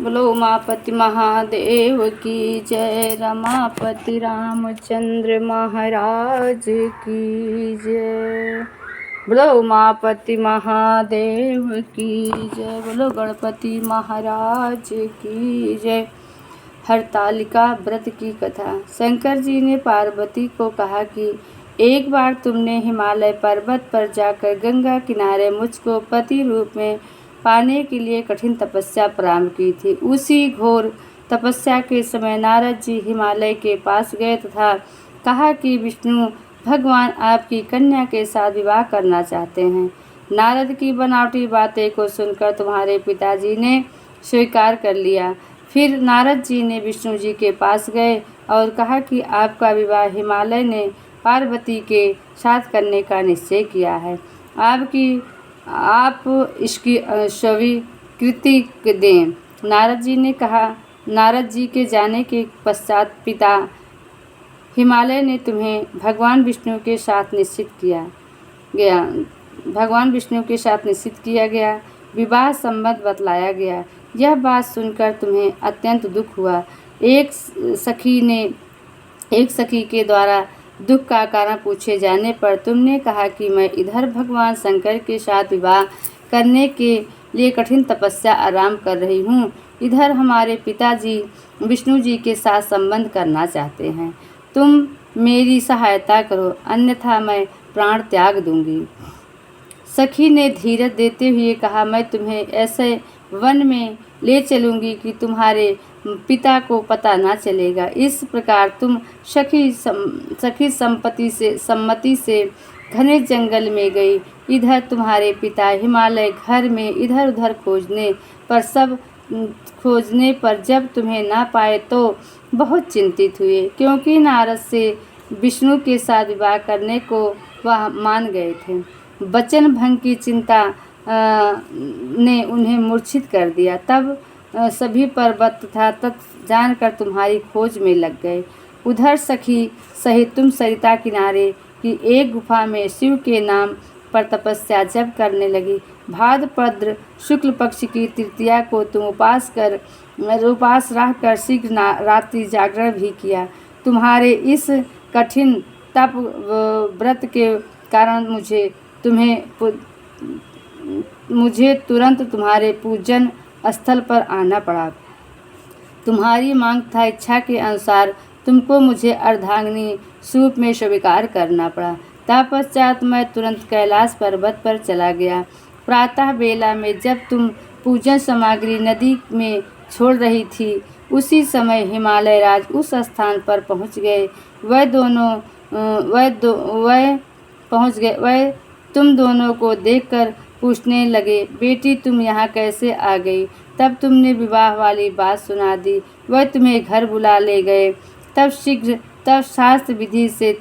बोलो उमापति महादेव की जय, रमापति रामचंद्र महाराज की जय। बोलो उमापति महादेव की जय। बोलो गणपति महाराज की जय। हरतालिका व्रत की कथा। शंकर जी ने पार्वती को कहा कि एक बार तुमने हिमालय पर्वत पर जाकर गंगा किनारे मुझको पति रूप में पाने के लिए कठिन तपस्या प्रारंभ की थी। उसी घोर तपस्या के समय नारद जी हिमालय के पास गए तथा कहा कि विष्णु भगवान आपकी कन्या के साथ विवाह करना चाहते हैं। नारद की बनावटी बातें को सुनकर तुम्हारे पिताजी ने स्वीकार कर लिया। फिर नारद जी ने विष्णु जी के पास गए और कहा कि आपका विवाह हिमालय ने पार्वती के साथ करने का निश्चय किया है। आप इसकी स्वीकृति दें। नारद जी ने कहा। नारद जी के जाने के पश्चात पिता हिमालय ने तुम्हें भगवान विष्णु के साथ निश्चित किया गया विवाह संबंध बतलाया गया। यह बात सुनकर तुम्हें अत्यंत दुख हुआ। एक सखी के द्वारा दुख का कारण पूछे जाने पर तुमने कहा कि मैं इधर भगवान शंकर के साथ विवाह करने के लिए कठिन तपस्या आराम कर रही हूँ, इधर हमारे पिताजी विष्णु जी के साथ संबंध करना चाहते हैं। तुम मेरी सहायता करो, अन्यथा मैं प्राण त्याग दूंगी। सखी ने धीरज देते हुए कहा, मैं तुम्हें ऐसे वन में ले चलूंगी कि तुम्हारे पिता को पता ना चलेगा। इस प्रकार तुम सखी सम्मति से घने जंगल में गई। इधर तुम्हारे पिता हिमालय घर में इधर उधर खोजने पर जब तुम्हें ना पाए तो बहुत चिंतित हुए, क्योंकि नारद से विष्णु के साथ विवाह करने को वह मान गए थे। वचन भंग की चिंता ने उन्हें मूर्छित कर दिया। तब सभी पर्वत तथा तट जानकर तुम्हारी खोज में लग गए। उधर सखी सहित तुम सरिता किनारे की एक गुफा में शिव के नाम पर तपस्या जप करने लगी। भाद्रपद शुक्ल पक्ष की तृतीया को तुम उपास रहकर शीघ्र रात्रि जागरण भी किया। तुम्हारे इस कठिन तप व्रत के कारण मुझे तुरंत तुम्हारे पूजन स्थल पर आना पड़ा। तुम्हारी मांग तथा इच्छा के अनुसार तुमको मुझे अर्धांगिनी रूप में स्वीकार करना पड़ा। तत्पश्चात मैं तुरंत कैलाश पर्वत पर चला गया। प्रातः बेला में जब तुम पूजन सामग्री नदी में छोड़ रही थी, उसी समय हिमालय राज उस स्थान पर पहुंच गए। वह तुम दोनों को देखकर पूछने लगे, बेटी तुम यहाँ कैसे आ गई? तब तुमने विवाह वाली बात सुना दी। वह तुम्हें घर बुला ले गए। तब शास्त्र विधि से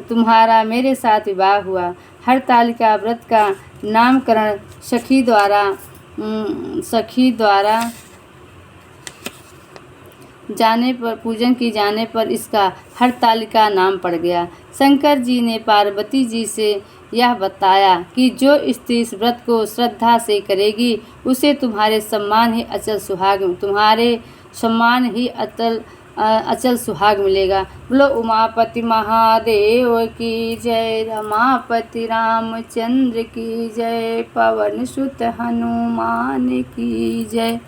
तुम्हारा मेरे साथ विवाह हुआ। हरतालिका व्रत का नामकरण सखी द्वारा पूजन की जाने पर इसका हरतालिका नाम पड़ गया। शंकर जी ने पार्वती जी से यह बताया कि जो स्त्री इस व्रत को श्रद्धा से करेगी उसे तुम्हारे सम्मान ही अचल सुहाग मिलेगा। बोलो उमापति महादेव की जय, रमापति रामचंद्र की जय, पवन सुत हनुमान की जय।